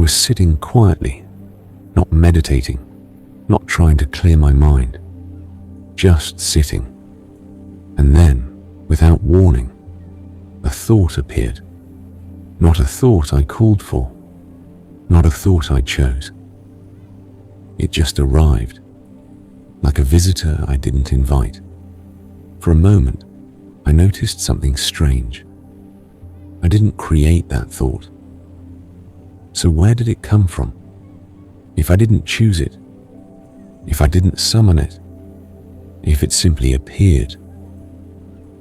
was sitting quietly, not meditating, not trying to clear my mind, just sitting. And then, without warning, a thought appeared. Not a thought I called for, not a thought I chose. It just arrived, like a visitor I didn't invite. For a moment, I noticed something strange. I didn't create that thought. So where did it come from? If I didn't choose it, if I didn't summon it, if it simply appeared,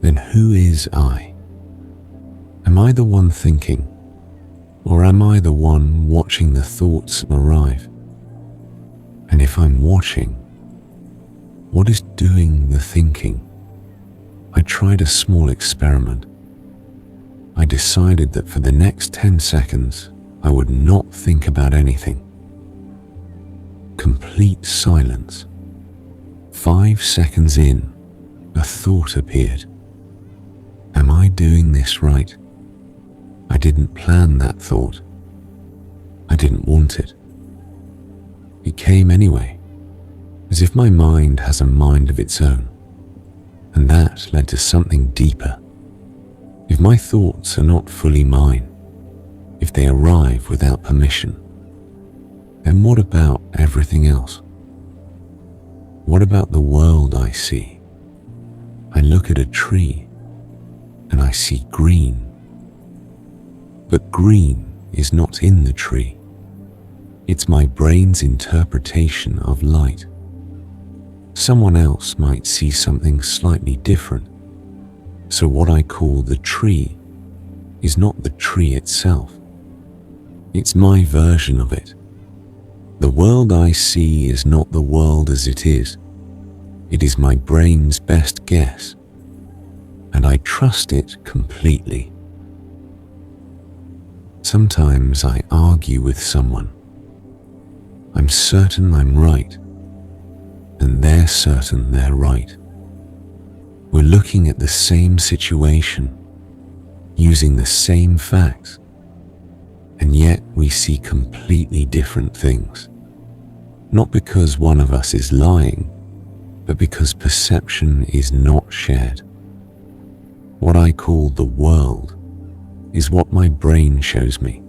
then who is I? Am I the one thinking, or am I the one watching the thoughts arrive? And if I'm watching, what is doing the thinking? I tried a small experiment. I decided that for the next 10 seconds, I would not think about anything. Complete silence. 5 seconds in, a thought appeared. Am I doing this right? I didn't plan that thought. I didn't want it. It came anyway, as if my mind has a mind of its own, and that led to something deeper. If my thoughts are not fully mine, if they arrive without permission, then what about everything else? What about the world I see? I look at a tree and I see green. But green is not in the tree. It's my brain's interpretation of light. Someone else might see something slightly different. So what I call the tree is not the tree itself. It's my version of it. The world I see is not the world as it is. It is my brain's best guess, and I trust it completely. Sometimes I argue with someone. I'm certain I'm right, and they're certain they're right. We're looking at the same situation, using the same facts, and yet we see completely different things. Not because one of us is lying, but because perception is not shared. What I call the world is what my brain shows me.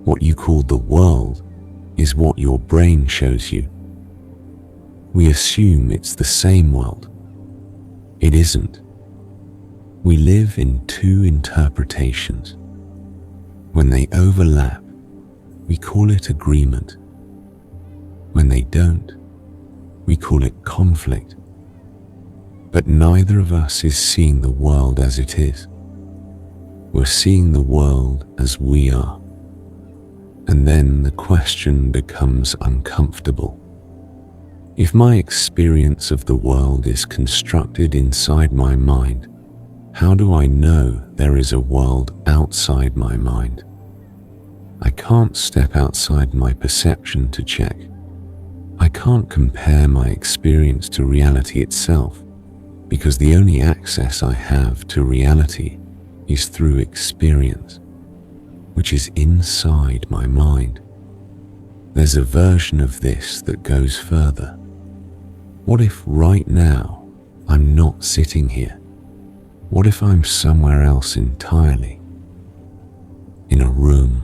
What you call the world is what your brain shows you. We assume it's the same world. It isn't. We live in two interpretations. When they overlap, we call it agreement. When they don't, we call it conflict. But neither of us is seeing the world as it is. We're seeing the world as we are. And then the question becomes uncomfortable. If my experience of the world is constructed inside my mind, how do I know there is a world outside my mind? I can't step outside my perception to check. I can't compare my experience to reality itself, because the only access I have to reality is through experience, which is inside my mind. There's a version of this that goes further. What if right now I'm not sitting here? What if I'm somewhere else entirely? In a room,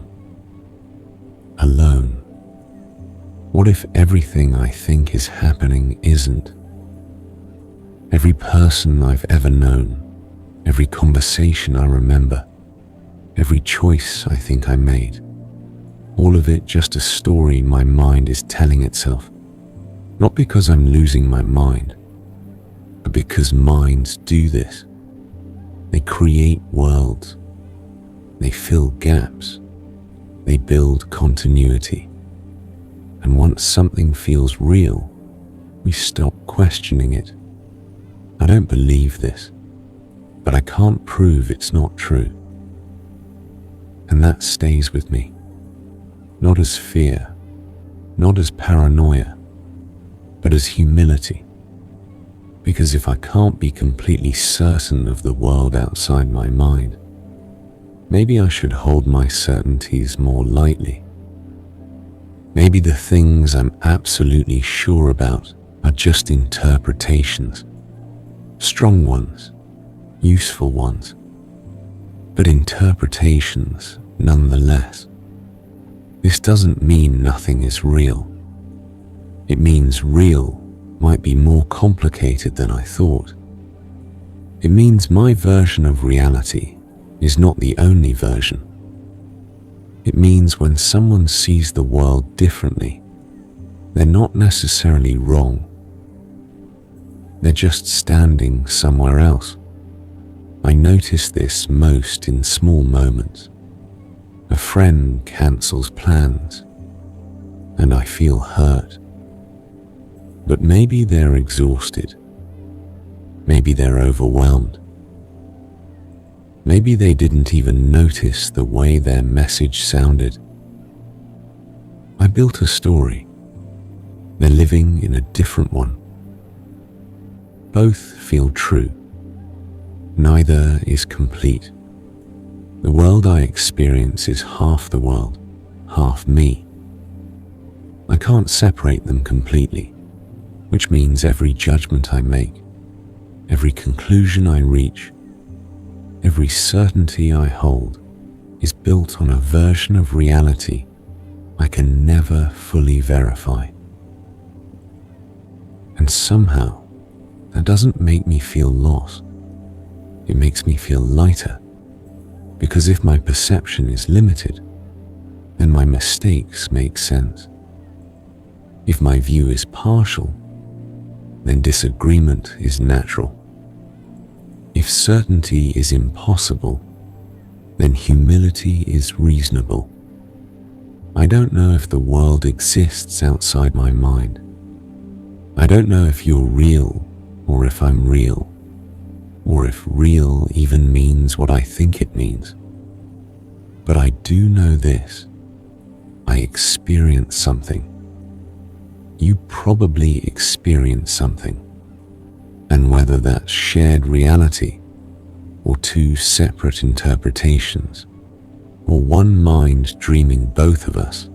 alone? What if everything I think is happening isn't? Every person I've ever known, every conversation I remember, every choice I think I made, all of it just a story my mind is telling itself. Not because I'm losing my mind, but because minds do this. They create worlds. They fill gaps. They build continuity. And once something feels real, we stop questioning it. I don't believe this, but I can't prove it's not true. And that stays with me. Not as fear, not as paranoia, but as humility. Because if I can't be completely certain of the world outside my mind, maybe I should hold my certainties more lightly. Maybe the things I'm absolutely sure about are just interpretations, strong ones, useful ones, but interpretations nonetheless. This doesn't mean nothing is real. It means real might be more complicated than I thought. It means my version of reality is not the only version. It means when someone sees the world differently, they're not necessarily wrong. They're just standing somewhere else. I notice this most in small moments. A friend cancels plans, and I feel hurt. But maybe they're exhausted. Maybe they're overwhelmed. Maybe they didn't even notice the way their message sounded. I built a story. They're living in a different one. Both feel true. Neither is complete. The world I experience is half the world, half me. I can't separate them completely, which means every judgment I make, every conclusion I reach, every certainty I hold is built on a version of reality I can never fully verify. And somehow, that doesn't make me feel lost. It makes me feel lighter, because if my perception is limited, then my mistakes make sense. If my view is partial, then disagreement is natural. If certainty is impossible, then humility is reasonable. I don't know if the world exists outside my mind. I don't know if you're real or if I'm real, or if real even means what I think it means. But I do know this. I experience something. You probably experience something. And whether that's shared reality, or two separate interpretations, or one mind dreaming both of us,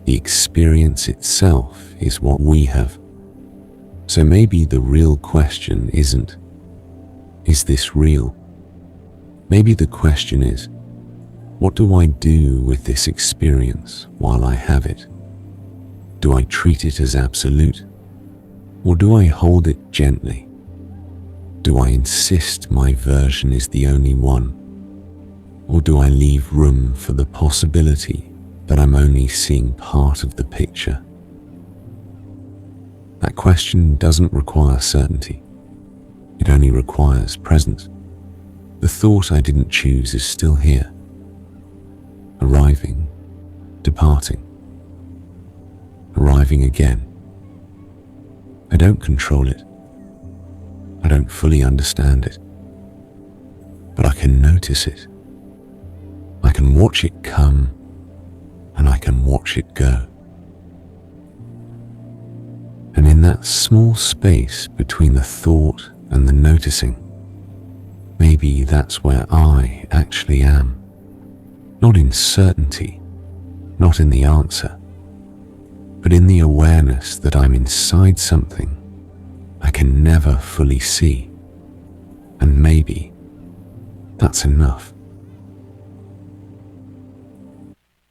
the experience itself is what we have. So maybe the real question isn't, is this real? Maybe the question is, what do I do with this experience while I have it? Do I treat it as absolute? Or do I hold it gently? Do I insist my version is the only one? Or do I leave room for the possibility that I'm only seeing part of the picture? That question doesn't require certainty. It only requires presence. The thought I didn't choose is still here, arriving, departing, arriving again. I don't control it. I don't fully understand it. But I can notice it. I can watch it come, and I can watch it go. And in that small space between the thought and the noticing, maybe that's where I actually am. Not in certainty, not in the answer, but in the awareness that I'm inside something I can never fully see. And maybe that's enough.